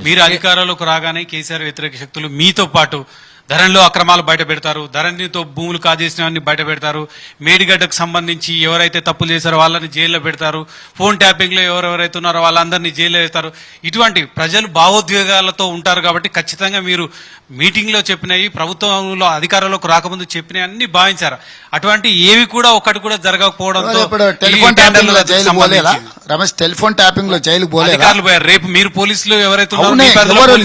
మీరు అధికారంలోకి రాగానే కేసీఆర్ వ్యతిరేక శక్తులు మీతో పాటు ధరణిలో అక్రమాలు బయట పెడతారు, ధరణితో భూములు కాజేసినవన్నీ బయట పెడతారు, మేడిగడ్డకు సంబంధించి ఎవరైతే తప్పులు చేశారో వాళ్ళని జైల్లో పెడతారు, ఫోన్ ట్యాపింగ్ లో ఎవరెవరైతే ఉన్నారో వాళ్ళందరినీ జైల్లో వేస్తారు. ఇటువంటి ప్రజలు భావోద్వేగాలతో ఉంటారు కాబట్టి ఖచ్చితంగా మీరు మీటింగ్ లో చెప్పినవి, ప్రభుత్వంలో అధికారంలోకి రాకముందు చెప్పినవి అన్ని భావించారు. అటువంటి ఏవి కూడా ఒక్కటి కూడా జరగకపోవడంతో రమేష్ టెలిఫోన్ ట్యాపింగ్ లో జైలు అధికారులు పోయారు. రేపు మీరు పోలీసులు ఎవరైతే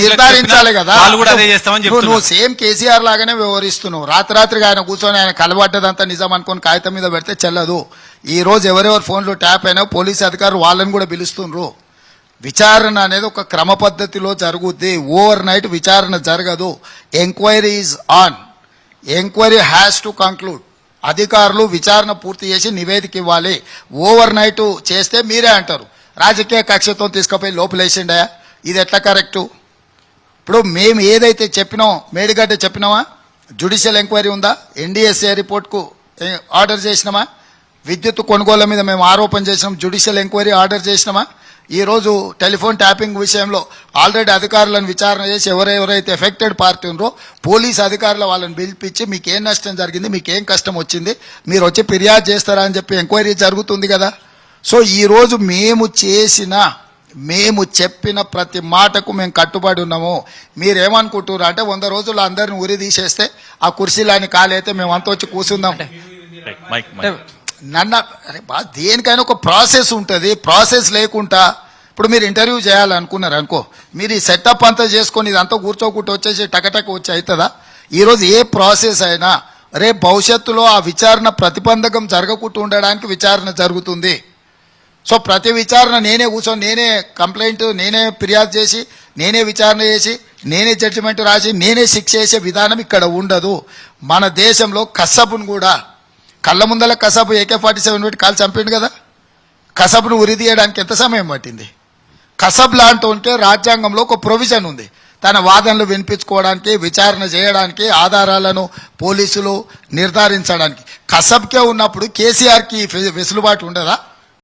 నిర్ధారించాలి కదా, వాళ్ళు కూడా అదే చేస్తామని చెప్తున్నారు. సేమ్ కేసీఆర్ లాగానే వ్యవహరిస్తున్నావు. రాత్రిగా ఆయన కూర్చొని ఆయన కలబడ్డదంతా నిజం అనుకుని కాగితం మీద పెడితే చెల్లదు. ఈ రోజు ఎవరెవరు ఫోన్లో ట్యాప్ అయినా పోలీసు అధికారులు వాళ్ళని కూడా పిలుస్తున్నారు. విచారణ అనేది ఒక క్రమ పద్ధతిలో జరుగుద్ది. ఓవర్ నైట్ విచారణ జరగదు. Enquiry is on. Enquiry has to conclude. అధికారులు విచారణ పూర్తి చేసి నివేదిక ఇవ్వాలి. ఓవర్ నైట్ చేస్తే మీరే అంటారు రాజకీయ కక్షతో తీసుకుపోయి లోపలేసిండా, ఇది ఎట్లా కరెక్టు? ఇప్పుడు మేము ఏదైతే చెప్పినామో మేడిగడ్డ చెప్పినామా, జ్యుడిషియల్ ఎంక్వైరీ ఉందా, ఎన్డీఎస్ఏ రిపోర్ట్కు ఆర్డర్ చేసినామా, విద్యుత్ కొనుగోళ్ల మీద మేము ఆరోపణ చేసినాం, జ్యుడిషియల్ ఎంక్వైరీ ఆర్డర్ చేసినామా? ఈరోజు టెలిఫోన్ ట్యాపింగ్ విషయంలో ఆల్రెడీ అధికారులను విచారణ చేసి ఎవరెవరైతే ఎఫెక్టెడ్ పార్టీ ఉన్నారో పోలీసు అధికారులు వాళ్ళని పిలిపించి మీకేం నష్టం జరిగింది, మీకేం కష్టం వచ్చింది, మీరు వచ్చి ఫిర్యాదు చేస్తారా అని చెప్పి ఎంక్వైరీ జరుగుతుంది కదా. సో ఈరోజు మేము చెప్పిన ప్రతి మాటకు మేము కట్టుబడి ఉన్నాము. మీరేమనుకుంటున్నారు అంటే 100 రోజుల్లో అందరిని ఉరి తీసేస్తే ఆ కుర్చీలాని కాలైతే మేము అంత వచ్చి కూర్చుందాం. దేనికైనా ఒక ప్రాసెస్ ఉంటుంది. ప్రాసెస్ లేకుండా ఇప్పుడు మీరు ఇంటర్వ్యూ చేయాలనుకున్నారు అనుకో, మీరు ఈ సెటప్ అంతా చేసుకొని ఇదంతా కూర్చోకుంటూ వచ్చేసి టకటక వచ్చి అవుతుందా? ఈరోజు ఏ ప్రాసెస్ అయినా రేపు భవిష్యత్తులో ఆ విచారణ ప్రతిబంధకం జరగకుండా ఉండడానికి విచారణ జరుగుతుంది. సో ప్రతి విచారణ నేనే కూర్చొని నేనే కంప్లైంట్ నేనే ఫిర్యాదు చేసి నేనే విచారణ చేసి నేనే జడ్జిమెంట్ రాసి నేనే శిక్ష చేసే విధానం ఇక్కడ ఉండదు. మన దేశంలో కసబును కూడా కళ్ళ ముందల కసబు AK-47 పెట్టి కాలు చంపిండు కదా, కసబును ఉరి తీయడానికి ఎంత సమయం పట్టింది? కసబ్ లాంటి ఉంటే రాజ్యాంగంలో ఒక ప్రొవిజన్ ఉంది, తన వాదనలు వినిపించుకోవడానికి, విచారణ చేయడానికి, ఆధారాలను పోలీసులు నిర్ధారించడానికి. కసబ్కే ఉన్నప్పుడు కేసీఆర్కి వెసులుబాటు ఉండదా?